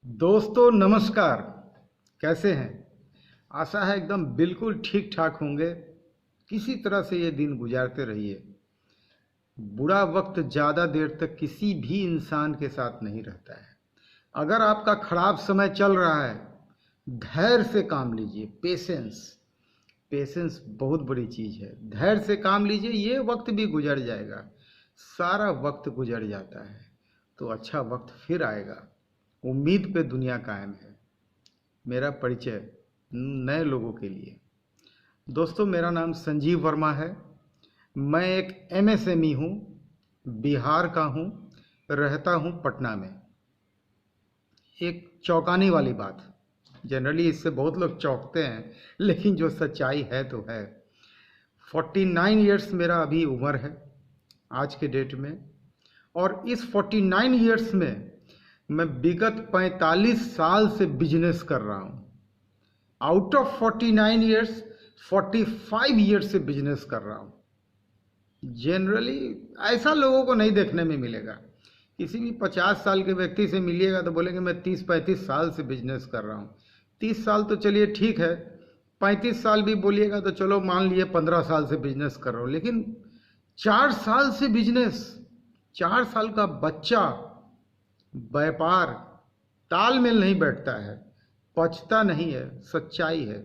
दोस्तों नमस्कार। कैसे हैं? आशा है एकदम बिल्कुल ठीक ठाक होंगे। किसी तरह से ये दिन गुजारते रहिए। बुरा वक्त ज़्यादा देर तक किसी भी इंसान के साथ नहीं रहता है। अगर आपका खराब समय चल रहा है, धैर्य से काम लीजिए। पेशेंस पेशेंस बहुत बड़ी चीज़ है। धैर्य से काम लीजिए, ये वक्त भी गुजर जाएगा। सारा वक्त गुजर जाता है तो अच्छा वक्त फिर आएगा। उम्मीद पे दुनिया कायम है। मेरा परिचय नए लोगों के लिए। दोस्तों, मेरा नाम संजीव वर्मा है। मैं एक एमएसएमई हूँ, बिहार का हूँ, रहता हूँ पटना में। एक चौंकाने वाली बात, जनरली इससे बहुत लोग चौंकते हैं, लेकिन जो सच्चाई है तो है। 49 ईयर्स मेरा अभी उम्र है आज के डेट में, और इस 49 ईयर्स में मैं विगत 45 साल से बिजनेस कर रहा हूँ। आउट ऑफ 49 ईयर्स 45 ईयर्स से बिजनेस कर रहा हूँ। जनरली ऐसा लोगों को नहीं देखने में मिलेगा। किसी भी 50 साल के व्यक्ति से मिलिएगा तो बोलेंगे मैं 30-35 साल से बिजनेस कर रहा हूँ। 30 साल तो चलिए ठीक है, 35 साल भी बोलिएगा तो चलो मान लिए 15 साल से बिजनेस कर रहा हूँ। लेकिन 4 साल से बिजनेस, 4 साल का बच्चा, व्यापार तालमेल नहीं बैठता है, पचता नहीं है। सच्चाई है।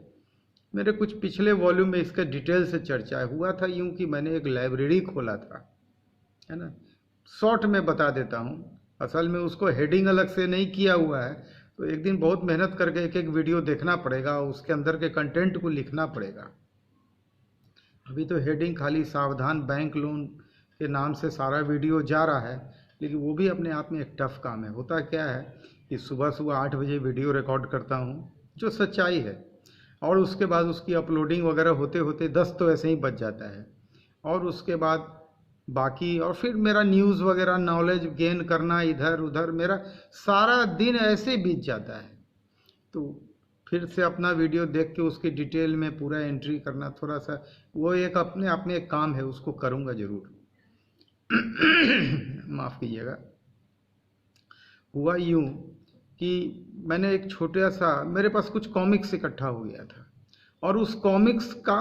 मेरे कुछ पिछले वॉल्यूम में इसका डिटेल से चर्चा हुआ था। यूं कि मैंने एक लाइब्रेरी खोला था, है ना। शॉर्ट में बता देता हूं, असल में उसको हेडिंग अलग से नहीं किया हुआ है, तो एक दिन बहुत मेहनत करके एक एक वीडियो देखना पड़ेगा, उसके अंदर के कंटेंट को लिखना पड़ेगा। अभी तो हेडिंग खाली सावधान बैंक लोन के नाम से सारा वीडियो जा रहा है, लेकिन वो भी अपने आप में एक टफ काम है। होता क्या है कि सुबह सुबह 8 बजे वीडियो रिकॉर्ड करता हूँ, जो सच्चाई है, और उसके बाद उसकी अपलोडिंग वगैरह होते होते 10 तो ऐसे ही बच जाता है। और उसके बाद बाकी, और फिर मेरा न्यूज़ वगैरह नॉलेज गेन करना इधर उधर, मेरा सारा दिन ऐसे बीत जाता है। तो फिर से अपना वीडियो देख के उसकी डिटेल में पूरा एंट्री करना, थोड़ा सा वो एक अपने आप में एक काम है, उसको करूँगा ज़रूर। माफ़ कीजिएगा। हुआ यूं कि मैंने एक छोटा सा, मेरे पास कुछ कॉमिक्स इकट्ठा हो गया था, और उस कॉमिक्स का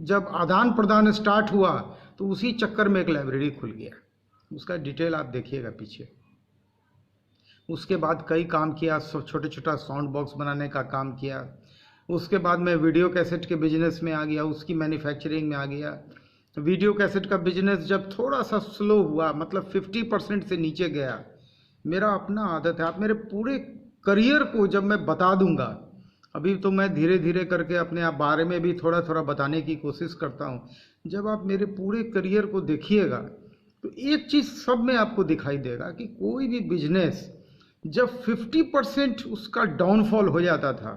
जब आदान प्रदान स्टार्ट हुआ तो उसी चक्कर में एक लाइब्रेरी खुल गया। उसका डिटेल आप देखिएगा पीछे। उसके बाद कई काम किया, छोटे छोटा साउंड बॉक्स बनाने का काम किया। उसके बाद मैं वीडियो कैसेट के बिजनेस में आ गया, उसकी मैन्युफैक्चरिंग में आ गया। वीडियो कैसेट का बिजनेस जब थोड़ा सा स्लो हुआ, मतलब 50% से नीचे गया, मेरा अपना आदत है, आप मेरे पूरे करियर को जब मैं बता दूंगा, अभी तो मैं धीरे धीरे करके अपने आप बारे में भी थोड़ा थोड़ा बताने की कोशिश करता हूँ। जब आप मेरे पूरे करियर को देखिएगा तो एक चीज़ सब में आपको दिखाई देगा कि कोई भी बिजनेस जब 50% उसका डाउनफॉल हो जाता था,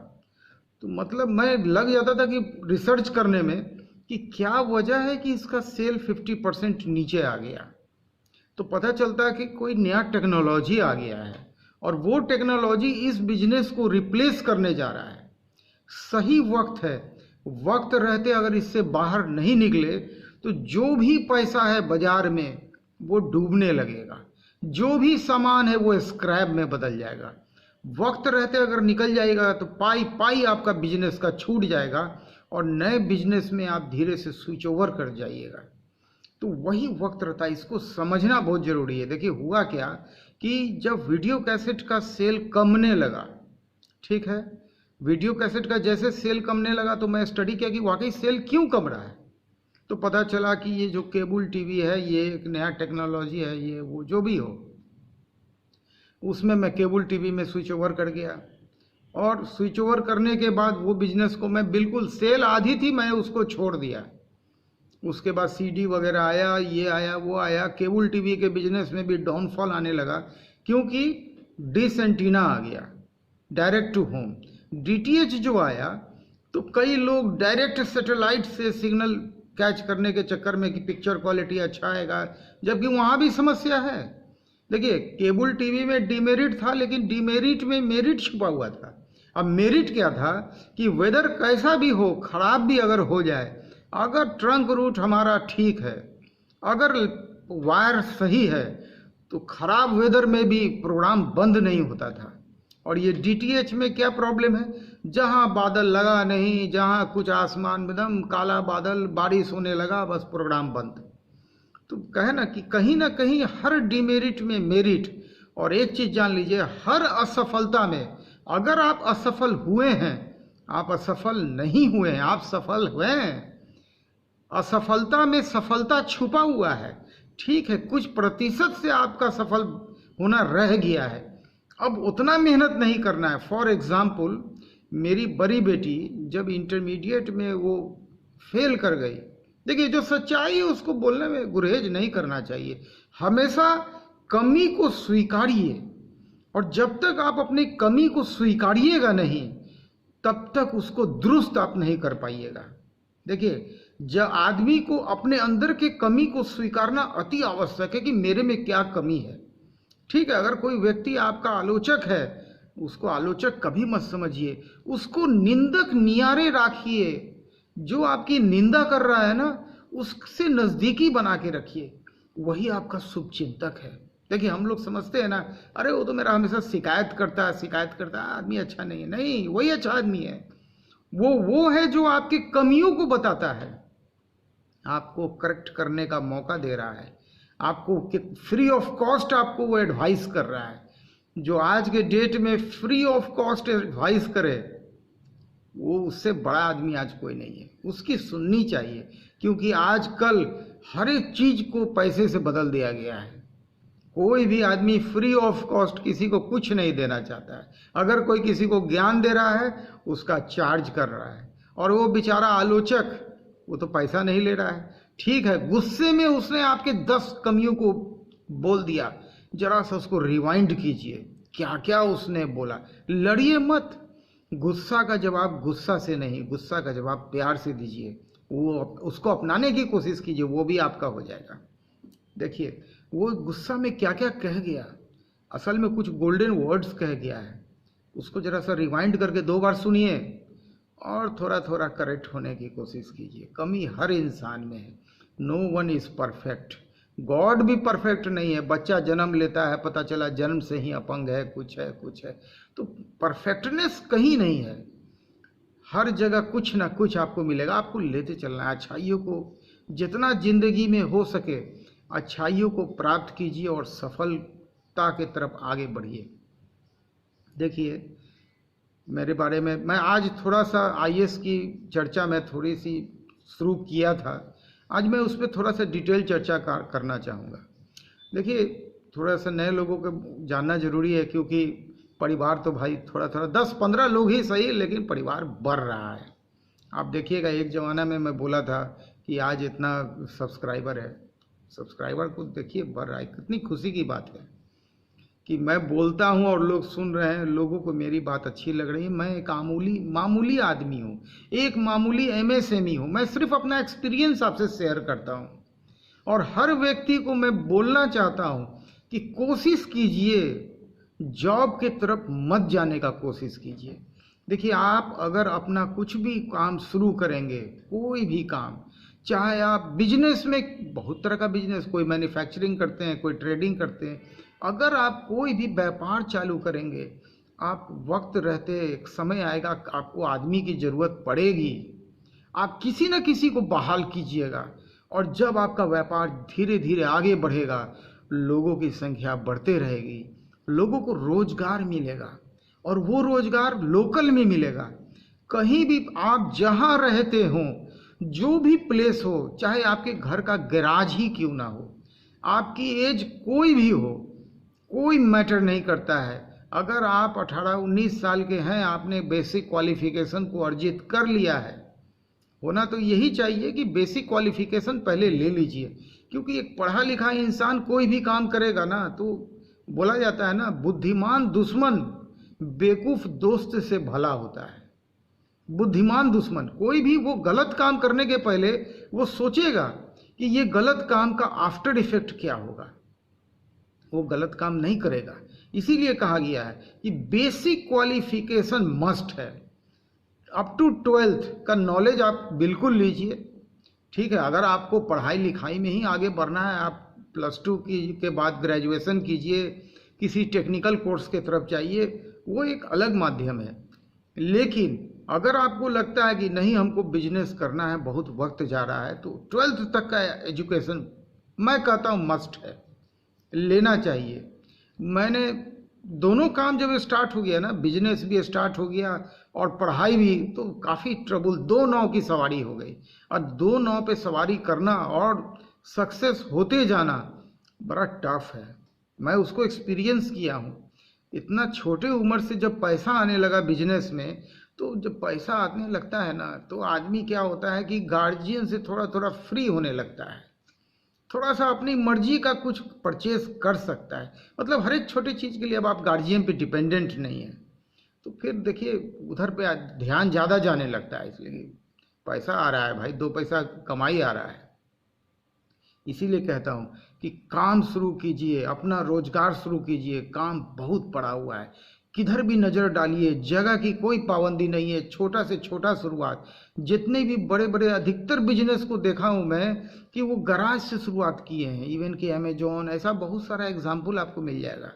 तो मतलब मैं लग जाता था कि रिसर्च करने में कि क्या वजह है कि इसका सेल 50% नीचे आ गया। तो पता चलता है कि कोई नया टेक्नोलॉजी आ गया है, और वो टेक्नोलॉजी इस बिजनेस को रिप्लेस करने जा रहा है। सही वक्त है, वक्त रहते अगर इससे बाहर नहीं निकले तो जो भी पैसा है बाजार में वो डूबने लगेगा, जो भी सामान है वो स्क्रैप में बदल जाएगा। वक्त रहते अगर निकल जाएगा तो पाई पाई आपका बिजनेस का छूट जाएगा, और नए बिजनेस में आप धीरे से स्विच ओवर कर जाइएगा। तो वही वक्त रहता है, इसको समझना बहुत ज़रूरी है। देखिए हुआ क्या कि जब वीडियो कैसेट का सेल कमने लगा, ठीक है, वीडियो कैसेट का जैसे सेल कमने लगा तो मैं स्टडी किया कि वाकई सेल क्यों कम रहा है। तो पता चला कि ये जो केबल टीवी है ये एक नया टेक्नोलॉजी है, ये वो जो भी हो, उसमें मैं केबल टीवी में स्विच ओवर कर गया। और स्विच ओवर करने के बाद वो बिजनेस को मैं बिल्कुल, सेल आधी थी, मैं उसको छोड़ दिया। उसके बाद सीडी वगैरह आया, ये आया वो आया। केबल टीवी के बिजनेस में भी डाउनफॉल आने लगा, क्योंकि डिश एंटीना आ गया, डायरेक्ट टू होम। डीटीएच जो आया तो कई लोग डायरेक्ट सैटेलाइट से सिग्नल कैच करने के चक्कर में कि पिक्चर क्वालिटी अच्छा आएगा, जबकि वहाँ भी समस्या है। देखिए केबल टीवी में डिमेरिट था, लेकिन डिमेरिट में मेरिट छुपा हुआ था। अब मेरिट क्या था कि वेदर कैसा भी हो, खराब भी अगर हो जाए, अगर ट्रंक रूट हमारा ठीक है, अगर वायर सही है, तो खराब वेदर में भी प्रोग्राम बंद नहीं होता था। और ये डीटीएच में क्या प्रॉब्लम है, जहां बादल लगा नहीं, जहां कुछ आसमान में एकदम काला बादल, बारिश होने लगा, बस प्रोग्राम बंद। तो कहे ना कहीं हर डिमेरिट में मेरिट। और एक चीज जान लीजिए, हर असफलता में अगर आप असफल हुए हैं, आप असफल नहीं हुए हैं, आप सफल हुए हैं। असफलता में सफलता छुपा हुआ है। ठीक है, कुछ प्रतिशत से आपका सफल होना रह गया है, अब उतना मेहनत नहीं करना है। फॉर एग्जाम्पल, मेरी बड़ी बेटी जब इंटरमीडिएट में वो फेल कर गई, देखिए जो सच्चाई है उसको बोलने में गुरेज नहीं करना चाहिए। हमेशा कमी को स्वीकारिए, और जब तक आप अपनी कमी को स्वीकारिएगा नहीं, तब तक उसको दुरुस्त आप नहीं कर पाइएगा। देखिए, जब आदमी को अपने अंदर के कमी को स्वीकारना अति आवश्यक है कि मेरे में क्या कमी है। ठीक है, अगर कोई व्यक्ति आपका आलोचक है, उसको आलोचक कभी मत समझिए, उसको निंदक नियारे राखिए। जो आपकी निंदा कर रहा है ना, उससे नजदीकी बना के रखिए, वही आपका शुभ चिंतक है। देखिए, हम लोग समझते हैं ना, अरे वो तो मेरा हमेशा शिकायत करता है, आदमी अच्छा नहीं है। नहीं, वही अच्छा आदमी है। वो है जो आपकी कमियों को बताता है, आपको करेक्ट करने का मौका दे रहा है, आपको फ्री ऑफ कॉस्ट आपको वो एडवाइस कर रहा है। जो आज के डेट में फ्री ऑफ कॉस्ट एडवाइस करे, वो उससे बड़ा आदमी आज कोई नहीं है। उसकी सुननी चाहिए, क्योंकि आजकल हर एक चीज को पैसे से बदल दिया गया है। कोई भी आदमी फ्री ऑफ कॉस्ट किसी को कुछ नहीं देना चाहता है। अगर कोई किसी को ज्ञान दे रहा है, उसका चार्ज कर रहा है। और वो बेचारा आलोचक, वो तो पैसा नहीं ले रहा है। ठीक है, गुस्से में उसने आपके 10 कमियों को बोल दिया, जरा सा उसको रिवाइंड कीजिए, क्या क्या उसने बोला। लड़िए मत, गुस्सा का जवाब गुस्सा से नहीं, गुस्सा का जवाब प्यार से दीजिए। वो उसको अपनाने की कोशिश कीजिए, वो भी आपका हो जाएगा। देखिए, वो गुस्सा में क्या क्या कह गया, असल में कुछ गोल्डन वर्ड्स कह गया है। उसको जरा सा रिवाइंड करके 2 बार सुनिए, और थोड़ा थोड़ा करेक्ट होने की कोशिश कीजिए। कमी हर इंसान में है, no one is perfect. God भी परफेक्ट नहीं है। बच्चा जन्म लेता है, पता चला जन्म से ही अपंग है, कुछ है। तो परफेक्टनेस कहीं नहीं है। हर जगह कुछ ना कुछ आपको मिलेगा, आपको लेते चलना है। अच्छाइयों को जितना जिंदगी में हो सके, अच्छाइयों को प्राप्त कीजिए और सफलता के तरफ आगे बढ़िए। देखिए, मेरे बारे में मैं आज थोड़ा सा आईएएस की चर्चा में थोड़ी सी शुरू किया था, आज मैं उस पर थोड़ा सा डिटेल चर्चा करना चाहूँगा। देखिए, थोड़ा सा नए लोगों को जानना जरूरी है, क्योंकि परिवार तो भाई थोड़ा 10-15 लोग ही सही, लेकिन परिवार बढ़ रहा है। आप देखिएगा, एक ज़माना में मैं बोला था कि आज इतना सब्सक्राइबर है, सब्सक्राइबर को देखिए बढ़ रहा है। कितनी खुशी की बात है कि मैं बोलता हूं और लोग सुन रहे हैं, लोगों को मेरी बात अच्छी लग रही है। मैं एक मामूली आदमी हूं, एक मामूली एमएसएमई हूं। मैं सिर्फ अपना एक्सपीरियंस आपसे शेयर करता हूं, और हर व्यक्ति को मैं बोलना चाहता हूं कि कोशिश कीजिए, जॉब के तरफ मत जाने का कोशिश कीजिए। देखिए, आप अगर अपना कुछ भी काम शुरू करेंगे, कोई भी काम, चाहे आप बिजनेस में, बहुत तरह का बिजनेस, कोई मैन्युफैक्चरिंग करते हैं, कोई ट्रेडिंग करते हैं, अगर आप कोई भी व्यापार चालू करेंगे, आप वक्त रहते, एक समय आएगा आपको आदमी की ज़रूरत पड़ेगी, आप किसी न किसी को बहाल कीजिएगा। और जब आपका व्यापार धीरे धीरे आगे बढ़ेगा, लोगों की संख्या बढ़ते रहेगी, लोगों को रोजगार मिलेगा, और वो रोजगार लोकल में मिलेगा। कहीं भी आप जहाँ रहते हों, जो भी प्लेस हो, चाहे आपके घर का गैराज ही क्यों ना हो, आपकी एज कोई भी हो, कोई मैटर नहीं करता है। अगर आप 18-19 साल के हैं, आपने बेसिक क्वालिफिकेशन को अर्जित कर लिया है, होना तो यही चाहिए कि बेसिक क्वालिफिकेशन पहले ले लीजिए। क्योंकि एक पढ़ा लिखा इंसान कोई भी काम करेगा ना, तो बोला जाता है ना, बुद्धिमान दुश्मन बेवकूफ दोस्त से भला होता है। बुद्धिमान दुश्मन, कोई भी वो गलत काम करने के पहले वो सोचेगा कि ये गलत काम का आफ्टर इफेक्ट क्या होगा, वो गलत काम नहीं करेगा। इसीलिए कहा गया है कि बेसिक क्वालिफिकेशन मस्ट है। अप टू 12th का नॉलेज आप बिल्कुल लीजिए। ठीक है, अगर आपको पढ़ाई लिखाई में ही आगे बढ़ना है, आप +2 के बाद ग्रेजुएशन कीजिए, किसी टेक्निकल कोर्स के तरफ जाइए, वो एक अलग माध्यम है। लेकिन अगर आपको लगता है कि नहीं हमको बिजनेस करना है, बहुत वक्त जा रहा है, तो 12th तक का एजुकेशन मैं कहता हूँ मस्ट है, लेना चाहिए। मैंने दोनों काम जब स्टार्ट हो गया ना, बिजनेस भी स्टार्ट हो गया और पढ़ाई भी, तो काफ़ी ट्रबल, दो नाव की सवारी हो गई। और दो नाव पे सवारी करना और सक्सेस होते जाना बड़ा टफ है। मैं उसको एक्सपीरियंस किया हूँ। इतना छोटे उम्र से जब पैसा आने लगा बिजनेस में, तो जब पैसा आने लगता है ना, तो आदमी क्या होता है कि गार्जियन से थोड़ा थोड़ा फ्री होने लगता है, थोड़ा सा अपनी मर्जी का कुछ परचेज कर सकता है। मतलब हर एक छोटी चीज़ के लिए अब आप गार्जियन पे डिपेंडेंट नहीं है। तो फिर देखिए उधर पे ध्यान ज़्यादा जाने लगता है, इसलिए पैसा आ रहा है भाई, दो पैसा कमाई आ रहा है। इसीलिए कहता हूँ कि काम शुरू कीजिए, अपना रोजगार शुरू कीजिए। काम बहुत पड़ा हुआ है, किधर भी नज़र डालिए, जगह की कोई पाबंदी नहीं है। छोटा से छोटा शुरुआत, जितने भी बड़े बड़े अधिकतर बिजनेस को देखा हूँ मैं कि वो गराज से शुरुआत किए हैं। इवन कि अमेजोन, ऐसा बहुत सारा एग्जाम्पल आपको मिल जाएगा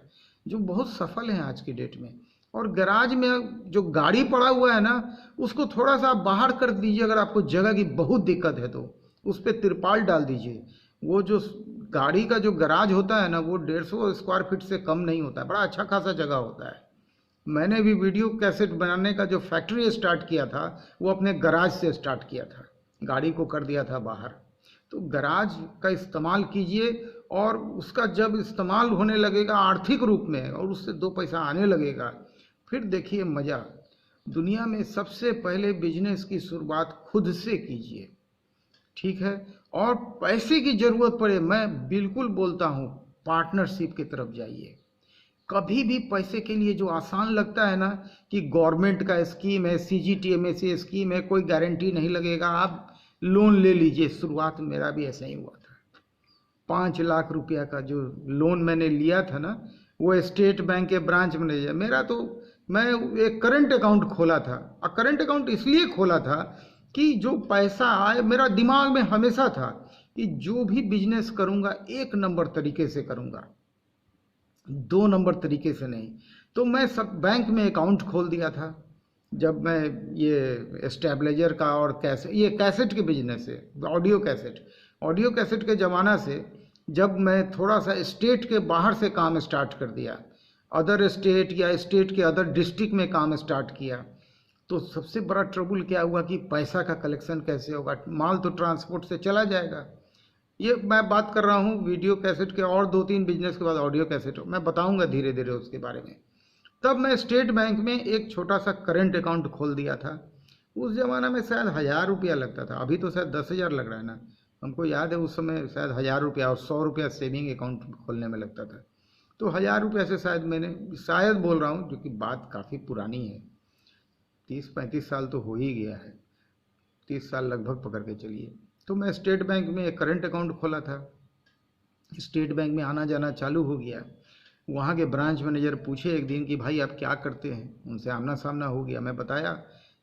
जो बहुत सफल हैं आज की डेट में। और गराज में जो गाड़ी पड़ा हुआ है ना, उसको थोड़ा सा आप बाहर कर दीजिए, अगर आपको जगह की बहुत दिक्कत है तो उस पर तिरपाल डाल दीजिए। वो जो गाड़ी का जो गराज होता है ना, वो 150 स्क्वायर फीट से कम नहीं होता है, बड़ा अच्छा खासा जगह होता है। मैंने भी वीडियो कैसेट बनाने का जो फैक्ट्री स्टार्ट किया था, वो अपने गराज से स्टार्ट किया था, गाड़ी को कर दिया था बाहर। तो गराज का इस्तेमाल कीजिए, और उसका जब इस्तेमाल होने लगेगा आर्थिक रूप में और उससे दो पैसा आने लगेगा, फिर देखिए मज़ा। दुनिया में सबसे पहले बिजनेस की शुरुआत खुद से कीजिए, ठीक है। और पैसे की ज़रूरत पड़े, मैं बिल्कुल बोलता हूँ पार्टनरशिप की तरफ जाइए। कभी भी पैसे के लिए जो आसान लगता है ना कि गवर्नमेंट का स्कीम है, CGTMSE स्कीम है, कोई गारंटी नहीं लगेगा, आप लोन ले लीजिए। शुरुआत मेरा भी ऐसा ही हुआ था। 5 लाख रुपया का जो लोन मैंने लिया था ना, वो स्टेट बैंक के ब्रांच मैनेजर मेरा, तो मैं एक करंट अकाउंट खोला था। और करंट अकाउंट इसलिए खोला था कि जो पैसा आए, मेरा दिमाग में हमेशा था कि जो भी बिजनेस करूँगा 1 नंबर तरीके से करूँगा, 2 नंबर तरीके से नहीं। तो मैं सब बैंक में अकाउंट खोल दिया था। जब मैं ये स्टेबलाइजर का और ये कैसेट के बिजनेस है, ऑडियो कैसेट के ज़माना से जब मैं थोड़ा सा स्टेट के बाहर से काम स्टार्ट कर दिया, अदर स्टेट या स्टेट के अदर डिस्ट्रिक्ट में काम स्टार्ट किया, तो सबसे बड़ा ट्रबल क्या हुआ कि पैसा का कलेक्शन कैसे होगा, माल तो ट्रांसपोर्ट से चला जाएगा। ये मैं बात कर रहा हूँ वीडियो कैसेट के, और 2-3 बिजनेस के बाद ऑडियो कैसेट मैं बताऊँगा धीरे धीरे उसके बारे में। तब मैं स्टेट बैंक में एक छोटा सा करंट अकाउंट खोल दिया था। उस ज़माना में शायद 1000 रुपया लगता था, अभी तो शायद 10,000 लग रहा है ना। हमको याद है उस समय शायद 1000 रुपया और 100 रुपया सेविंग अकाउंट खोलने में लगता था। तो 1000 रुपया से शायद मैंने, शायद बोल रहा हूँ, जो कि बात काफ़ी पुरानी है, 30-35 साल तो हो ही गया है, 30 साल लगभग पकड़ के चलिए। तो मैं स्टेट बैंक में एक करंट अकाउंट खोला था। स्टेट बैंक में आना जाना चालू हो गया। वहाँ के ब्रांच मैनेजर पूछे एक दिन कि भाई आप क्या करते हैं, उनसे आमना सामना हो गया। मैं बताया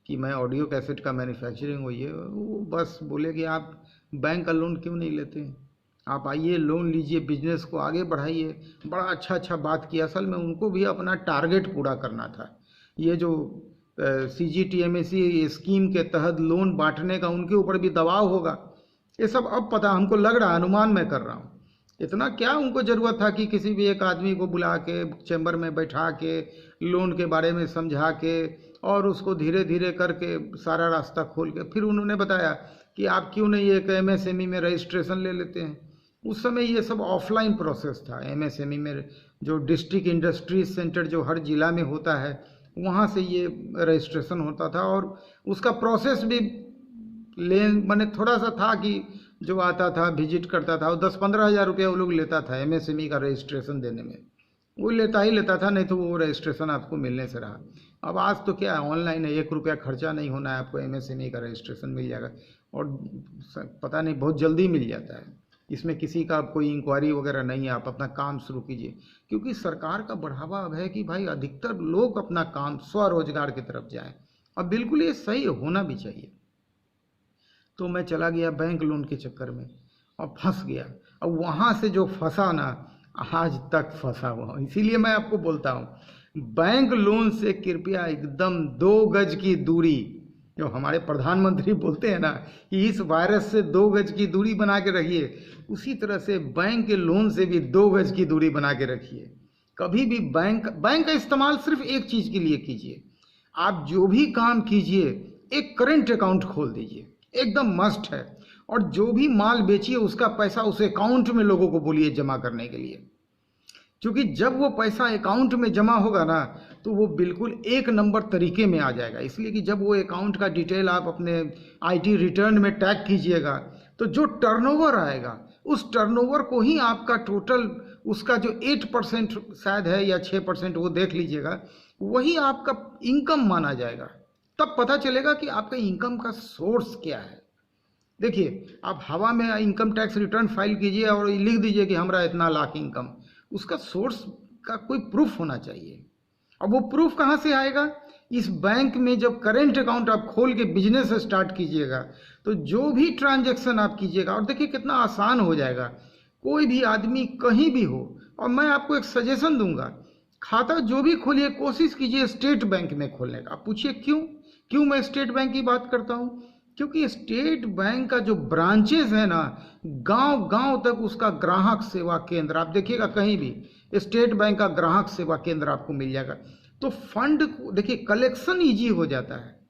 कि मैं ऑडियो कैसेट का मैन्युफैक्चरिंग हुई है। वो बस बोले कि आप बैंक का लोन क्यों नहीं लेते हैं, आप आइए लोन लीजिए, बिजनेस को आगे बढ़ाइए। बड़ा अच्छा बात किया। असल में उनको भी अपना टारगेट पूरा करना था। ये जो CGTMSE स्कीम के तहत लोन बांटने का उनके ऊपर भी दबाव होगा, ये सब अब पता हमको लग रहा है, अनुमान मैं कर रहा हूँ। इतना क्या उनको ज़रूरत था कि किसी भी एक आदमी को बुला के चैम्बर में बैठा के लोन के बारे में समझा के और उसको धीरे धीरे करके सारा रास्ता खोल के फिर उन्होंने बताया कि आप क्यों नहीं एक MSME में रजिस्ट्रेशन ले लेते हैं। उस समय ये सब ऑफलाइन प्रोसेस था। MSME में जो डिस्ट्रिक्ट इंडस्ट्रीज सेंटर जो हर ज़िला में होता है, वहाँ से ये रजिस्ट्रेशन होता था। और उसका प्रोसेस भी मैंने थोड़ा सा था कि जो आता था विजिट करता था, वो 10-15 हज़ार रुपये वो लोग लेता था MSME का रजिस्ट्रेशन देने में। वो लेता ही लेता था, नहीं तो वो रजिस्ट्रेशन आपको मिलने से रहा। अब आज तो क्या है, ऑनलाइन है, 1 रुपया खर्चा नहीं होना है, आपको MSME का रजिस्ट्रेशन मिल जाएगा। और पता नहीं बहुत जल्दी मिल जाता है। इसमें किसी का कोई इंक्वायरी वगैरह नहीं है, आप अपना काम शुरू कीजिए। क्योंकि सरकार का बढ़ावा अब है कि भाई अधिकतर लोग अपना काम स्वरोजगार की तरफ जाएं। अब बिल्कुल ये सही होना भी चाहिए। तो मैं चला गया बैंक लोन के चक्कर में और फंस गया। अब वहाँ से जो फंसा ना, आज तक फंसा हुआ। इसीलिए मैं आपको बोलता हूँ बैंक लोन से कृपया एकदम 2 गज की दूरी, जो हमारे प्रधानमंत्री बोलते हैं ना कि इस वायरस से 2 गज की दूरी बना के रखिए, उसी तरह से बैंक के लोन से भी 2 गज की दूरी बना के रखिए। कभी भी बैंक का इस्तेमाल सिर्फ एक चीज़ के लिए कीजिए। आप जो भी काम कीजिए एक करेंट अकाउंट खोल दीजिए, एकदम मस्ट है। और जो भी माल बेचिए उसका पैसा उस अकाउंट में लोगों को बोलिए जमा करने के लिए, क्योंकि जब वो पैसा अकाउंट में जमा होगा ना तो वो बिल्कुल एक नंबर तरीके में आ जाएगा। इसलिए कि जब वो अकाउंट का डिटेल आप अपने आईटी रिटर्न में टैग कीजिएगा तो जो टर्नओवर आएगा उस टर्नओवर को ही आपका टोटल, उसका जो 8% शायद है या 6% वो देख लीजिएगा, वही आपका इनकम माना जाएगा। तब पता चलेगा कि आपका इनकम का सोर्स क्या है। देखिए, आप हवा में इनकम टैक्स रिटर्न फाइल कीजिए और लिख दीजिए कि हमारा इतना लाख इनकम, उसका सोर्स का कोई प्रूफ होना चाहिए। अब वो प्रूफ कहाँ से आएगा? इस बैंक में जब करेंट अकाउंट आप खोल के बिजनेस स्टार्ट कीजिएगा तो जो भी ट्रांजैक्शन आप कीजिएगा, और देखिए कितना आसान हो जाएगा, कोई भी आदमी कहीं भी हो। और मैं आपको एक सजेशन दूंगा, खाता जो भी खोलिए कोशिश कीजिए स्टेट बैंक में खोलने का। आप पूछिए क्यों मैं स्टेट बैंक की बात करता हूँ? क्योंकि स्टेट बैंक का जो ब्रांचेस है ना, गांव गांव तक उसका ग्राहक सेवा केंद्र, आप देखिएगा कहीं भी स्टेट बैंक का ग्राहक सेवा केंद्र आपको मिल जाएगा। तो फंड देखिए कलेक्शन इजी हो जाता है।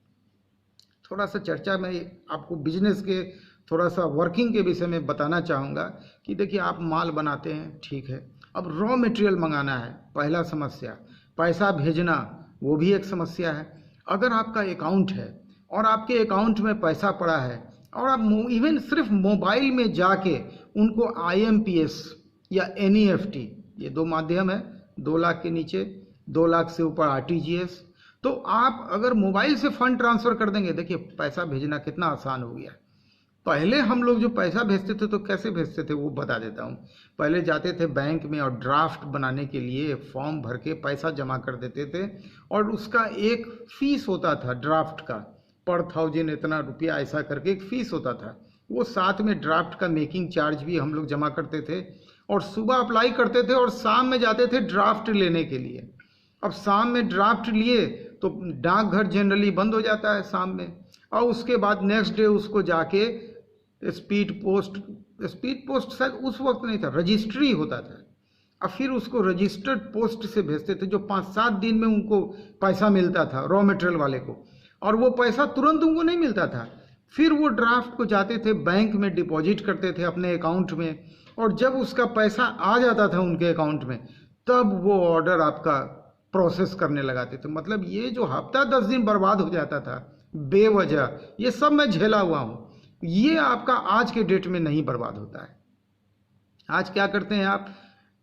थोड़ा सा चर्चा में आपको बिजनेस के थोड़ा सा वर्किंग के विषय में बताना चाहूँगा कि देखिए आप माल बनाते हैं, ठीक है, अब रॉ मटेरियल मंगाना है, पहला समस्या। पैसा भेजना वो भी एक समस्या है। अगर आपका अकाउंट है और आपके अकाउंट में पैसा पड़ा है और आप इवन सिर्फ मोबाइल में जाके उनको IMPS या NEFT, ये 2 माध्यम है, 2 लाख के नीचे 2 लाख से ऊपर RTGS, तो आप अगर मोबाइल से फंड ट्रांसफ़र कर देंगे, देखिए पैसा भेजना कितना आसान हो गया। पहले हम लोग जो पैसा भेजते थे तो कैसे भेजते थे वो बता देता हूँ। पहले जाते थे बैंक में और ड्राफ्ट बनाने के लिए फॉर्म भर के पैसा जमा कर देते थे और उसका एक फीस होता था ड्राफ्ट का, पर 1000 इतना रुपया ऐसा करके एक फीस होता था। वो साथ में ड्राफ्ट का मेकिंग चार्ज भी हम लोग जमा करते थे और सुबह अप्लाई करते थे और शाम में जाते थे ड्राफ्ट लेने के लिए। अब शाम में ड्राफ्ट लिए तो डाकघर जनरली बंद हो जाता है शाम में, और उसके बाद नेक्स्ट डे उसको जाके स्पीड पोस्ट शायद उस वक्त नहीं था, रजिस्ट्री होता था, और फिर उसको रजिस्टर्ड पोस्ट से भेजते थे जो 5-7 दिन में उनको पैसा मिलता था रॉ मटेरियल वाले को, और वो पैसा तुरंत उनको नहीं मिलता था। फिर वो ड्राफ्ट को जाते थे बैंक में डिपॉजिट करते थे अपने अकाउंट में, और जब उसका पैसा आ जाता था उनके अकाउंट में तब वो ऑर्डर आपका प्रोसेस करने लगाते थे। मतलब ये जो हफ्ता 10 दिन बर्बाद हो जाता था बेवजह, ये सब मैं झेला हुआ हूँ। ये आपका आज के डेट में नहीं बर्बाद होता है। आज क्या करते हैं आप,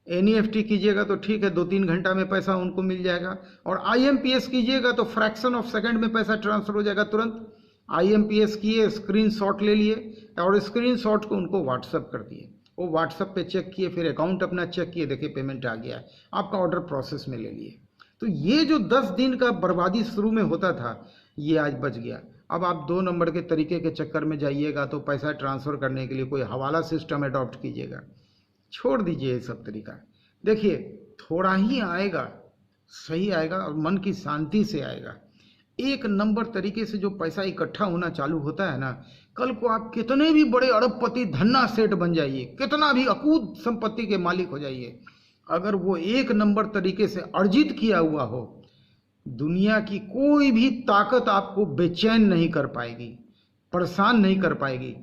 NEFT कीजिएगा तो ठीक है 2-3 घंटा में पैसा उनको मिल जाएगा, और IMPS कीजिएगा तो फ्रैक्शन ऑफ सेकंड में पैसा ट्रांसफर हो जाएगा तुरंत। IMPS किए, स्क्रीनशॉट ले लिए और स्क्रीनशॉट को उनको व्हाट्सअप कर दिए, वो व्हाट्सअप पे चेक किए, फिर अकाउंट अपना चेक किए, देखिए पेमेंट आ गया है, आपका ऑर्डर प्रोसेस में ले लिए। तो ये जो 10 दिन का बर्बादी शुरू में होता था ये आज बच गया। अब आप 2 नंबर के तरीके के चक्कर में जाइएगा तो पैसा ट्रांसफ़र करने के लिए कोई हवाला सिस्टम अडॉप्ट कीजिएगा, छोड़ दीजिए ये सब तरीका। देखिए थोड़ा ही आएगा, सही आएगा और मन की शांति से आएगा। 1 नंबर तरीके से जो पैसा इकट्ठा होना चालू होता है ना, कल को आप कितने भी बड़े अरबपति धन्ना सेठ बन जाइए, कितना भी अकूत संपत्ति के मालिक हो जाइए, अगर वो 1 नंबर तरीके से अर्जित किया हुआ हो, दुनिया की कोई भी ताकत आपको बेचैन नहीं कर पाएगी, परेशान नहीं कर पाएगी।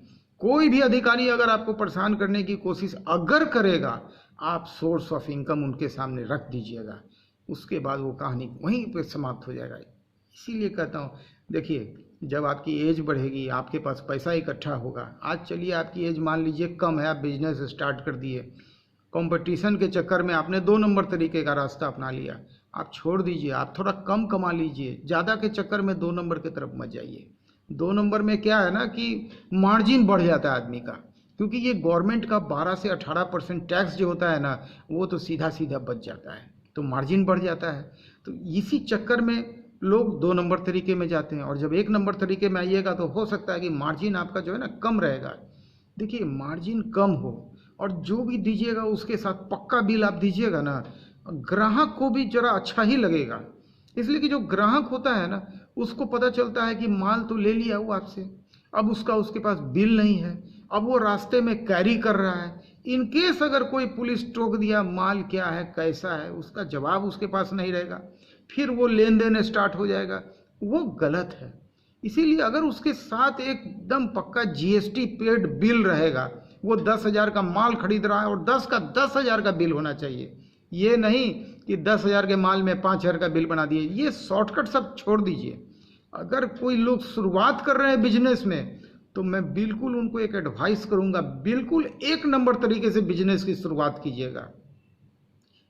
कोई भी अधिकारी अगर आपको परेशान करने की कोशिश अगर करेगा, आप सोर्स ऑफ इनकम उनके सामने रख दीजिएगा, उसके बाद वो कहानी वहीं पे समाप्त हो जाएगा। इसीलिए कहता हूँ, देखिए जब आपकी एज बढ़ेगी आपके पास पैसा इकट्ठा होगा। आज चलिए आपकी एज मान लीजिए कम है, आप बिजनेस स्टार्ट कर दिए, कंपटीशन के चक्कर में आपने 2 नंबर तरीके का रास्ता अपना लिया, आप छोड़ दीजिए, आप थोड़ा कम कमा लीजिए, ज़्यादा के चक्कर में 2 नंबर की तरफ मत जाइए। 2 नंबर में क्या है ना कि मार्जिन बढ़ जाता है आदमी का, क्योंकि ये गवर्नमेंट का 12 से 18% टैक्स जो होता है ना, वो तो सीधा सीधा बच जाता है, तो मार्जिन बढ़ जाता है। तो इसी चक्कर में लोग 2 नंबर तरीके में जाते हैं, और जब 1 नंबर तरीके में आइएगा तो हो सकता है कि मार्जिन आपका जो है ना कम रहेगा। देखिए मार्जिन कम हो और जो भी दीजिएगा उसके साथ पक्का बिल आप दीजिएगा ना, ग्राहक को भी जरा अच्छा ही लगेगा, इसलिए कि जो ग्राहक होता है ना, उसको पता चलता है कि माल तो ले लिया वो आपसे, अब उसके पास बिल नहीं है, अब वो रास्ते में कैरी कर रहा है। इन केस अगर कोई पुलिस टोक दिया माल क्या है कैसा है, उसका जवाब उसके पास नहीं रहेगा, फिर वो लेन देन स्टार्ट हो जाएगा, वो गलत है। इसीलिए अगर उसके साथ एकदम पक्का जीएसटी पेड बिल रहेगा, वो 10,000 का माल खरीद रहा है और 10 का 10,000 का बिल होना चाहिए, ये नहीं कि 10,000 के माल में 5,000 का बिल बना दिए। ये शॉर्टकट सब छोड़ दीजिए। अगर कोई लोग शुरुआत कर रहे हैं बिजनेस में, तो मैं बिल्कुल उनको एक एडवाइस करूंगा, बिल्कुल 1 नंबर तरीके से बिजनेस की शुरुआत कीजिएगा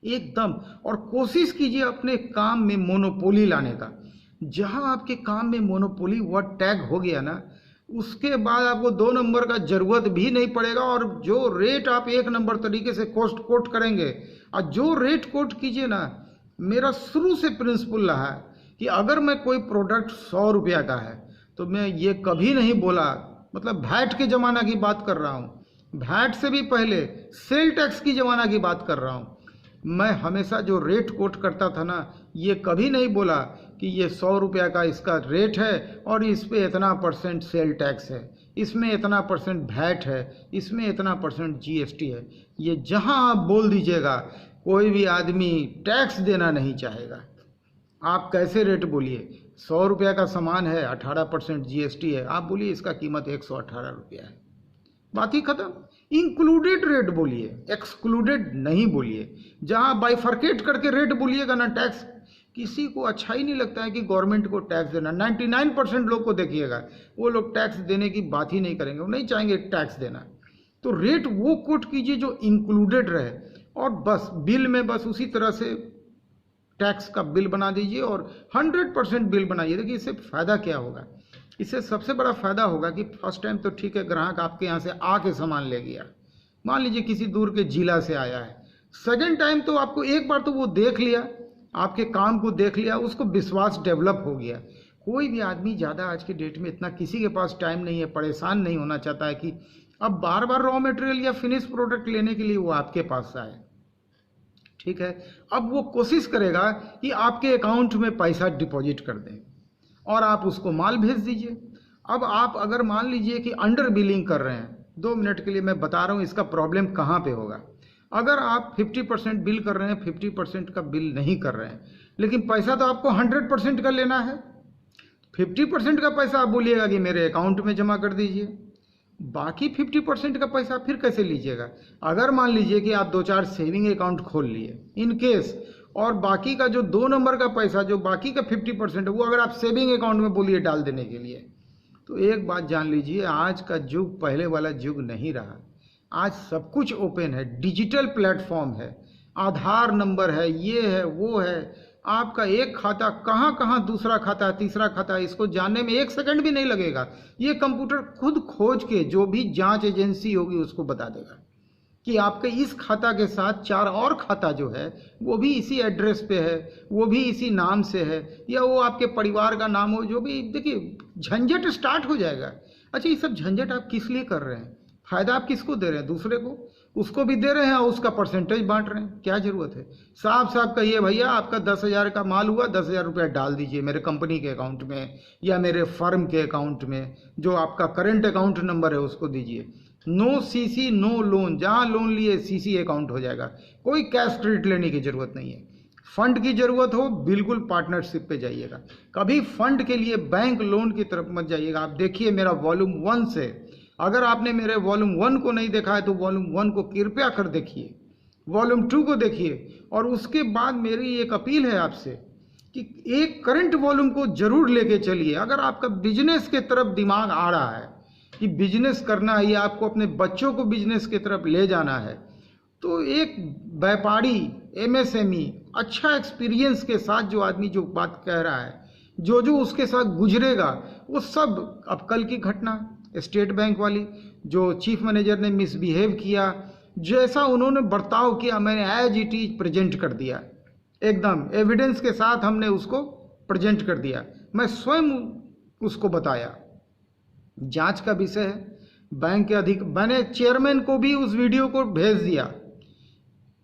एकदम, और कोशिश कीजिए अपने काम में मोनोपोली लाने का। जहां आपके काम में मोनोपोली वर्ड टैग हो गया ना, उसके बाद आपको 2 नंबर का जरूरत भी नहीं पड़ेगा, और जो रेट आप 1 नंबर तरीके से कॉस्ट कोट करेंगे, और जो रेट कोट कीजिए ना, मेरा शुरू से प्रिंसिपल रहा है कि अगर मैं कोई प्रोडक्ट 100 रुपया का है, तो मैं ये कभी नहीं बोला, मतलब वैट के ज़माना की बात कर रहा हूँ, वैट से भी पहले सेल टैक्स की ज़माना की बात कर रहा हूँ, मैं हमेशा जो रेट कोट करता था ना, ये कभी नहीं बोला कि ये 100 रुपया का इसका रेट है और इस पे इतना % सेल टैक्स है, इसमें इतना % वैट है, इसमें इतना % जीएसटी है। ये जहां आप बोल दीजिएगा, कोई भी आदमी टैक्स देना नहीं चाहेगा। आप कैसे रेट बोलिए, 100 रुपया का सामान है, 18% जीएसटी है, आप बोलिए इसका कीमत 118 रुपया है, बात ही खत्म। इंक्लूडेड रेट बोलिए, एक्सक्लूडेड नहीं बोलिए। जहां बाइफर्केट करके रेट बोलिएगा ना टैक्स, किसी को अच्छा ही नहीं लगता है कि गवर्नमेंट को टैक्स देना। 99% लोग को देखिएगा, वो लोग टैक्स देने की बात ही नहीं करेंगे, वो नहीं चाहेंगे टैक्स देना। तो रेट वो कोट कीजिए जो इंक्लूडेड रहे, और बस बिल में बस उसी तरह से टैक्स का बिल बना दीजिए और 100% बिल बनाइए। देखिए इससे फ़ायदा क्या होगा, इससे सबसे बड़ा फ़ायदा होगा कि फर्स्ट टाइम तो ठीक है, ग्राहक आपके यहाँ से आके सामान ले गया, मान लीजिए किसी दूर के जिला से आया है। सेकेंड टाइम तो आपको एक बार तो वो देख लिया, आपके काम को देख लिया, उसको विश्वास डेवलप हो गया। कोई भी आदमी ज़्यादा आज के डेट में इतना किसी के पास टाइम नहीं है, परेशान नहीं होना चाहता है कि अब बार बार रॉ मटेरियल या फिनिश प्रोडक्ट लेने के लिए वो आपके पास आए। ठीक है, अब वो कोशिश करेगा कि आपके अकाउंट में पैसा डिपॉजिट कर दें और आप उसको माल भेज दीजिए। अब आप अगर मान लीजिए कि अंडर बिलिंग कर रहे हैं, 2 मिनट के लिए मैं बता रहा हूँ इसका प्रॉब्लम कहाँ पे होगा। अगर आप 50% बिल कर रहे हैं, 50% का बिल नहीं कर रहे हैं, लेकिन पैसा तो आपको 100% का लेना है, 50% का पैसा आप बोलिएगा कि मेरे अकाउंट में जमा कर दीजिए, बाकी 50% का पैसा फिर कैसे लीजिएगा। अगर मान लीजिए कि आप 2-4 सेविंग अकाउंट खोल लिए इन केस, और बाकी का जो 2 नंबर का पैसा, जो बाकी का 50% है, वो अगर आप सेविंग अकाउंट में बोलिए डाल देने के लिए, तो एक बात जान लीजिए, आज का युग पहले वाला युग नहीं रहा। आज सब कुछ ओपन है, डिजिटल प्लेटफॉर्म है, आधार नंबर है, ये है वो है, आपका एक खाता कहाँ कहाँ दूसरा खाता तीसरा खाता, इसको जानने में 1 सेकंड भी नहीं लगेगा। ये कंप्यूटर खुद खोज के जो भी जांच एजेंसी होगी उसको बता देगा कि आपके इस खाता के साथ 4 और खाता जो है वो भी इसी एड्रेस पे है, वो भी इसी नाम से है, या वो आपके परिवार का नाम हो, जो भी। देखिए झंझट स्टार्ट हो जाएगा। अच्छा, ये सब झंझट आप किस लिए कर रहे हैं? फायदा आप किसको दे रहे हैं? दूसरे को, उसको भी दे रहे हैं और उसका परसेंटेज बांट रहे हैं। क्या जरूरत है? साफ साफ कहिए भैया आपका 10,000 का माल हुआ, 10,000 रुपया डाल दीजिए मेरे कंपनी के अकाउंट में या मेरे फर्म के अकाउंट में, जो आपका करंट अकाउंट नंबर है उसको दीजिए। नो सीसी नो लोन, जहाँ लोन लिए सीसी अकाउंट हो जाएगा। कोई कैश क्रेडिट लेने की जरूरत नहीं है। फंड की जरूरत हो बिल्कुल पार्टनरशिप पे जाइएगा, कभी फंड के लिए बैंक लोन की तरफ मत जाइएगा। आप देखिए मेरा वॉल्यूम 1 से, अगर आपने मेरे वॉल्यूम 1 को नहीं देखा है तो वॉल्यूम 1 को कृपया कर देखिए, वॉल्यूम 2 को देखिए, और उसके बाद मेरी एक अपील है आपसे कि एक करंट वॉल्यूम को जरूर लेके चलिए। अगर आपका बिजनेस के तरफ दिमाग आ रहा है कि बिजनेस करना है या आपको अपने बच्चों को बिजनेस की तरफ ले जाना है, तो एक व्यापारी एमएसएमई अच्छा एक्सपीरियंस के साथ जो आदमी जो बात कह रहा है, जो जो उसके साथ गुजरेगा, वो सब, अब कल की घटना स्टेट बैंक वाली, जो चीफ मैनेजर ने मिसबिहेव किया, जैसा उन्होंने बर्ताव किया, मैंने एज इट इज प्रेजेंट कर दिया, एकदम एविडेंस के साथ हमने उसको प्रेजेंट कर दिया। मैं स्वयं उसको बताया, जांच का विषय है। बैंक के मैंने चेयरमैन को भी उस वीडियो को भेज दिया,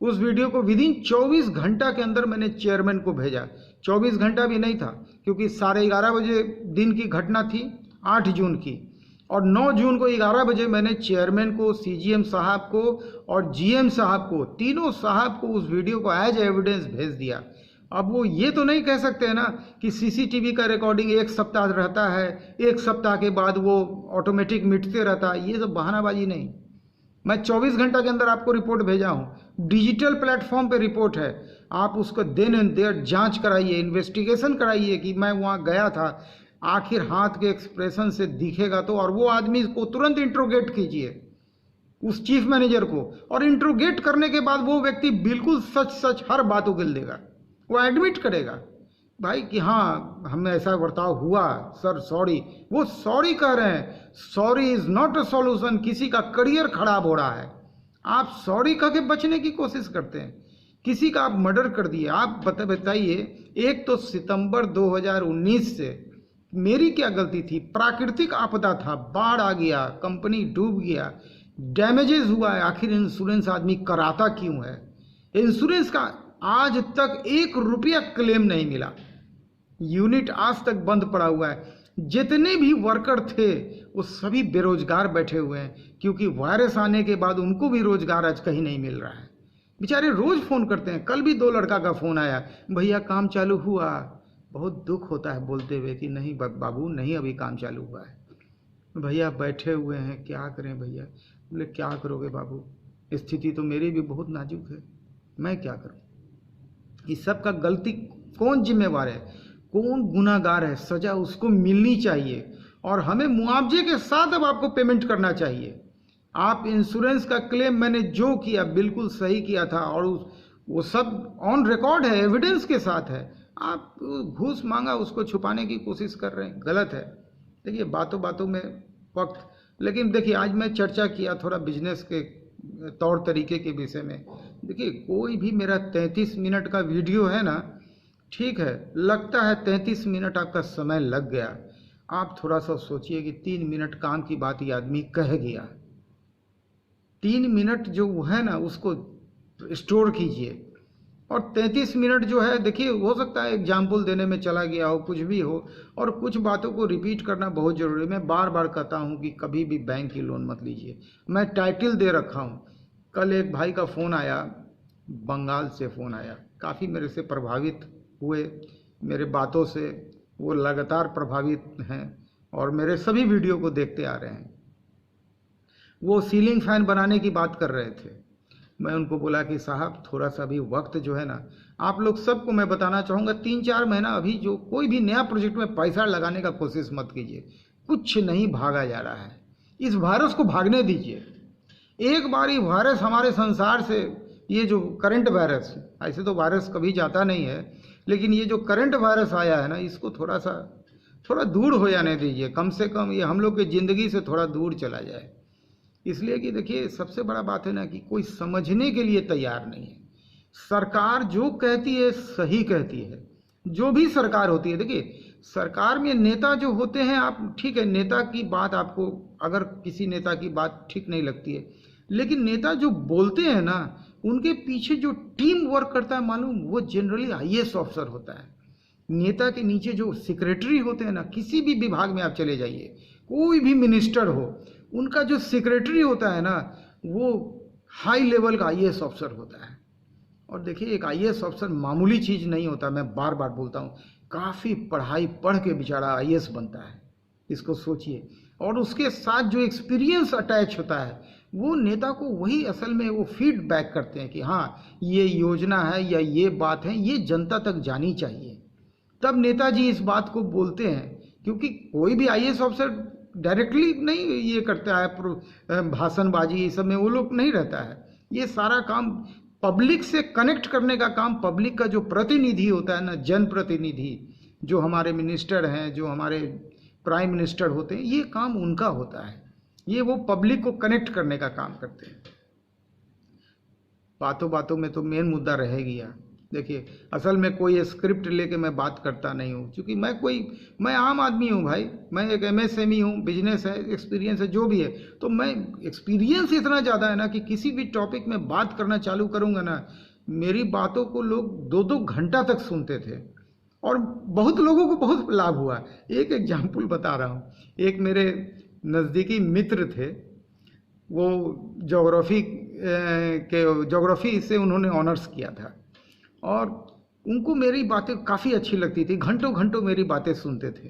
उस वीडियो को विदिन 24 घंटा के अंदर मैंने चेयरमैन को भेजा। 24 घंटा भी नहीं था, क्योंकि 11:30 बजे दिन की घटना थी, 8 जून की, और 9 जून को 11 बजे मैंने चेयरमैन को, सीजीएम साहब को और जीएम साहब को, तीनों साहब को उस वीडियो को एज एविडेंस भेज दिया। अब वो ये तो नहीं कह सकते हैं ना कि सीसीटीवी का रिकॉर्डिंग 1 सप्ताह रहता है, 1 सप्ताह के बाद वो ऑटोमेटिक मिटते रहता है, ये सब बहानाबाजी नहीं। मैं 24 घंटा के अंदर आपको रिपोर्ट भेजा हूँ, डिजिटल प्लेटफॉर्म पे रिपोर्ट है, आप उसको देन एंड देयर जांच कराइए, इन्वेस्टिगेशन कराइए कि मैं वहाँ गया था, आखिर हाथ के एक्सप्रेशन से दिखेगा तो। और वो आदमी को तुरंत इंट्रोगेट कीजिए, उस चीफ मैनेजर को, और इंट्रोगेट करने के बाद वो व्यक्ति बिल्कुल सच सच हर बात उगल देगा, वो एडमिट करेगा भाई कि हाँ हमें ऐसा बर्ताव हुआ, सर सॉरी। वो सॉरी कह रहे हैं, sorry is not a solution. किसी का करियर खराब हो रहा है, आप सॉरी कह के बचने की कोशिश करते हैं। किसी का आप मर्डर कर दिए, आप बताइए। एक तो सितंबर 2019 से मेरी क्या गलती थी? प्राकृतिक आपदा था, बाढ़ आ गया, कंपनी डूब गया, डैमेजेस हुआ है, आखिर इंश्योरेंस आदमी कराता क्यों है? इंश्योरेंस का आज तक 1 रुपया क्लेम नहीं मिला, यूनिट आज तक बंद पड़ा हुआ है। जितने भी वर्कर थे वो सभी बेरोजगार बैठे हुए हैं, क्योंकि वायरस आने के बाद उनको भी रोजगार आज कहीं नहीं मिल रहा है। बेचारे रोज फोन करते हैं। कल भी 2 लड़का का फोन आया, भैया काम चालू हुआ। बहुत दुख होता है बोलते हुए कि नहीं बाबू नहीं, अभी काम चालू हुआ है। भैया बैठे हुए हैं, क्या करें भैया? बोले क्या करोगे बाबू, स्थिति तो मेरी भी बहुत नाजुक है, मैं क्या करूं? इस सब का गलती कौन जिम्मेवार है, कौन गुनाहगार है? सजा उसको मिलनी चाहिए, और हमें मुआवजे के साथ अब आपको पेमेंट करना चाहिए। आप इंश्योरेंस का क्लेम मैंने जो किया बिल्कुल सही किया था, और वो सब ऑन रिकॉर्ड है, एविडेंस के साथ है। आप घूस मांगा, उसको छुपाने की कोशिश कर रहे हैं, गलत है। देखिए बातों बातों में वक्त, लेकिन देखिए आज मैं चर्चा किया थोड़ा बिजनेस के तौर तरीके के विषय में। देखिए कोई भी मेरा 33 मिनट का वीडियो है ना, ठीक है, लगता है 33 मिनट आपका समय लग गया, आप थोड़ा सा सोचिए कि 3 मिनट काम की बात ये आदमी कह गया। 3 मिनट जो है ना उसको स्टोर कीजिए, और 33 मिनट जो है, देखिए हो सकता है एग्जाम्पल देने में चला गया हो, कुछ भी हो, और कुछ बातों को रिपीट करना बहुत ज़रूरी है। मैं बार बार कहता हूं कि कभी भी बैंक की लोन मत लीजिए। मैं टाइटल दे रखा हूं। कल एक भाई का फ़ोन आया, बंगाल से फ़ोन आया, काफ़ी मेरे से प्रभावित हुए, मेरे बातों से वो लगातार प्रभावित हैं और मेरे सभी वीडियो को देखते आ रहे हैं। वो सीलिंग फैन बनाने की बात कर रहे थे। मैं उनको बोला कि साहब थोड़ा सा भी वक्त जो है ना, आप लोग सबको मैं बताना चाहूँगा 3-4 महीना अभी जो कोई भी नया प्रोजेक्ट में पैसा लगाने का कोशिश मत कीजिए। कुछ नहीं भागा जा रहा है, इस वायरस को भागने दीजिए। एक बार ये वायरस हमारे संसार से, ये जो करंट वायरस, ऐसे तो वायरस कभी जाता नहीं है, लेकिन ये जो करंट वायरस आया है ना, इसको थोड़ा दूर हो जाने दीजिए। कम से कम ये हम लोग की ज़िंदगी से थोड़ा दूर चला जाए। इसलिए कि देखिए सबसे बड़ा बात है ना कि कोई समझने के लिए तैयार नहीं है। सरकार जो कहती है सही कहती है, जो भी सरकार होती है। देखिए सरकार में नेता जो होते हैं, आप ठीक है, नेता की बात आपको, अगर किसी नेता की बात ठीक नहीं लगती है, लेकिन नेता जो बोलते हैं ना, उनके पीछे जो टीम वर्क करता है मालूम, वो जनरली आईएएस ऑफिसर होता है। नेता के नीचे जो सेक्रेटरी होते हैं ना, किसी भी विभाग में आप चले जाइए, कोई भी मिनिस्टर हो, उनका जो सेक्रेटरी होता है ना, वो हाई लेवल का आईएएस ऑफिसर होता है। और देखिए एक आईएएस ऑफिसर मामूली चीज़ नहीं होता, मैं बार बार बोलता हूँ, काफ़ी पढ़ाई पढ़ के बेचारा आईएएस बनता है, इसको सोचिए। और उसके साथ जो एक्सपीरियंस अटैच होता है, वो नेता को वही असल में वो फीडबैक करते हैं कि हाँ ये योजना है या ये बात है, ये जनता तक जानी चाहिए। तब नेताजी इस बात को बोलते हैं, क्योंकि कोई भी आईएएस ऑफिसर डायरेक्टली नहीं ये करता है, भाषणबाजी ये सब में वो लोग नहीं रहता है। ये सारा काम पब्लिक से कनेक्ट करने का काम, पब्लिक का जो प्रतिनिधि होता है ना, जनप्रतिनिधि, जो हमारे मिनिस्टर हैं, जो हमारे प्राइम मिनिस्टर होते हैं, ये काम उनका होता है। ये वो पब्लिक को कनेक्ट करने का काम करते हैं। बातों बातों में तो मेन मुद्दा रह गया, देखिए, असल में कोई स्क्रिप्ट लेके मैं बात करता नहीं हूँ, क्योंकि मैं आम आदमी हूँ भाई। मैं एक एमएसएमई हूँ, बिजनेस है, एक्सपीरियंस है, जो भी है। तो मैं एक्सपीरियंस इतना ज़्यादा है ना कि किसी भी टॉपिक में बात करना चालू करूँगा ना, मेरी बातों को लोग 2-2 घंटा तक सुनते थे और बहुत लोगों को बहुत लाभ हुआ। एक एग्जाम्पल बता रहा हूँ। एक मेरे नज़दीकी मित्र थे, वो ज्योग्राफी से उन्होंने ऑनर्स किया था और उनको मेरी बातें काफ़ी अच्छी लगती थी, घंटों घंटों मेरी बातें सुनते थे।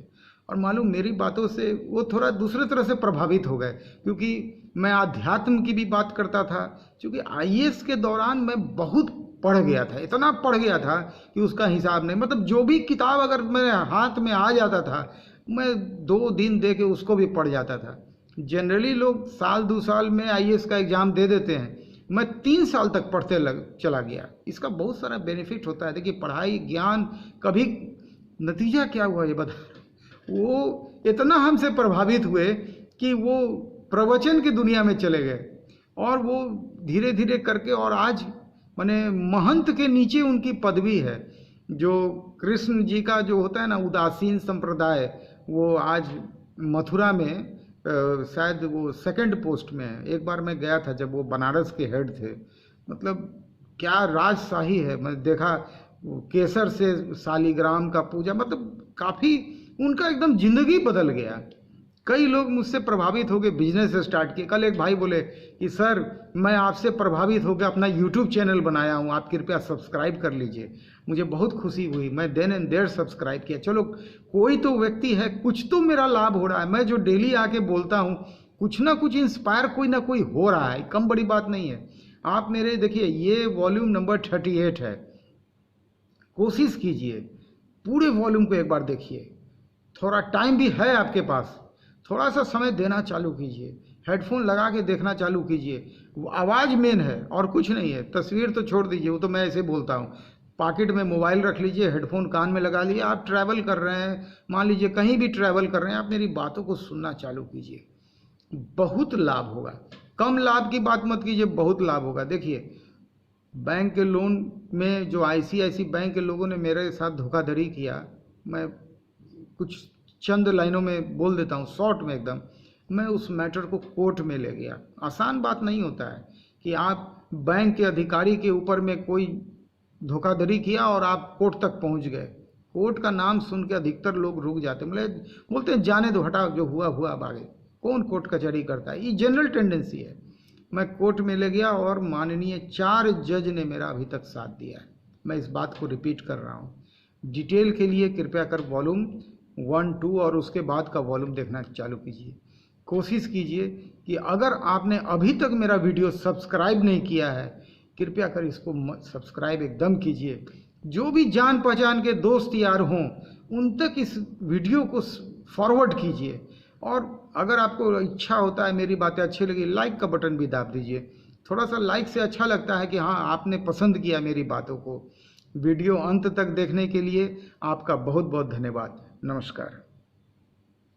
और मालूम, मेरी बातों से वो थोड़ा दूसरे तरह से प्रभावित हो गए, क्योंकि मैं आध्यात्म की भी बात करता था। क्योंकि आईएएस के दौरान मैं बहुत पढ़ गया था, इतना पढ़ गया था कि उसका हिसाब नहीं। मतलब जो भी किताब अगर मेरे हाथ में आ जाता था, मैं 2 दिन दे के उसको भी पढ़ जाता था। जनरली लोग साल 2 साल में आईएएस का एग्ज़ाम दे देते हैं, मैं 3 साल तक पढ़ते चला गया। इसका बहुत सारा बेनिफिट होता है। देखिए, पढ़ाई ज्ञान कभी, नतीजा क्या हुआ ये बता, वो इतना हमसे प्रभावित हुए कि वो प्रवचन की दुनिया में चले गए और वो धीरे धीरे करके, और आज माने महंत के नीचे उनकी पदवी है। जो कृष्ण जी का जो होता है ना उदासीन संप्रदाय, वो आज मथुरा में शायद वो 2nd पोस्ट में है। एक बार मैं गया था जब वो बनारस के हेड थे। मतलब क्या राजशाही है। मैं देखा केसर से शालिग्राम का पूजा, मतलब काफ़ी उनका एकदम जिंदगी बदल गया। कई लोग मुझसे प्रभावित हो गए, बिजनेस स्टार्ट किए। कल एक भाई बोले कि सर, मैं आपसे प्रभावित होकर अपना यूट्यूब चैनल बनाया हूँ, आप कृपया सब्सक्राइब कर लीजिए। मुझे बहुत खुशी हुई, मैं देन एंड देयर सब्सक्राइब किया। चलो, कोई तो व्यक्ति है, कुछ तो मेरा लाभ हो रहा है। मैं जो डेली आके बोलता हूँ, कुछ ना कुछ इंस्पायर कोई ना कोई हो रहा है, कम बड़ी बात नहीं है। आप मेरे देखिए, ये वॉल्यूम नंबर 38 है। कोशिश कीजिए, पूरे वॉल्यूम को एक बार देखिए। थोड़ा टाइम भी है आपके पास, थोड़ा सा समय देना चालू कीजिए, हेडफोन लगा के देखना चालू कीजिए। आवाज़ मेन है और कुछ नहीं है। तस्वीर तो छोड़ दीजिए, वो तो मैं ऐसे बोलता हूँ। पॉकेट में मोबाइल रख लीजिए, हेडफोन कान में लगा लिए, आप ट्रैवल कर रहे हैं, मान लीजिए कहीं भी ट्रैवल कर रहे हैं, आप मेरी बातों को सुनना चालू कीजिए, बहुत लाभ होगा। कम लाभ की बात मत कीजिए, बहुत लाभ होगा। देखिए, बैंक के लोन में जो आईसीआईसी बैंक के लोगों ने मेरे साथ धोखाधड़ी किया, मैं कुछ चंद लाइनों में बोल देता हूँ, शॉर्ट में एकदम। मैं उस मैटर को कोर्ट में ले गया। आसान बात नहीं होता है कि आप बैंक के अधिकारी के ऊपर में कोई धोखाधड़ी किया और आप कोर्ट तक पहुंच गए। कोर्ट का नाम सुन के अधिकतर लोग रुक जाते, मतलब बोलते हैं जाने दो, हटाओ, जो हुआ हुआ, अब आगे कौन कोर्ट कचहरी करता है। ये जनरल टेंडेंसी है। मैं कोर्ट में ले गया और माननीय 4 जज ने मेरा अभी तक साथ दिया है। मैं इस बात को रिपीट कर रहा हूँ। डिटेल के लिए कृपया कर वॉल्यूम 1, 2 और उसके बाद का वॉल्यूम देखना चालू कीजिए। कोशिश कीजिए कि अगर आपने अभी तक मेरा वीडियो सब्सक्राइब नहीं किया है, कृपया कर इसको सब्सक्राइब एकदम कीजिए। जो भी जान पहचान के दोस्त यार हों, उन तक इस वीडियो को फॉरवर्ड कीजिए। और अगर आपको इच्छा होता है, मेरी बातें अच्छी लगी, लाइक का बटन भी दाब दीजिए। थोड़ा सा लाइक से अच्छा लगता है कि हाँ, आपने पसंद किया मेरी बातों को। वीडियो अंत तक देखने के लिए आपका बहुत बहुत धन्यवाद। नमस्कार।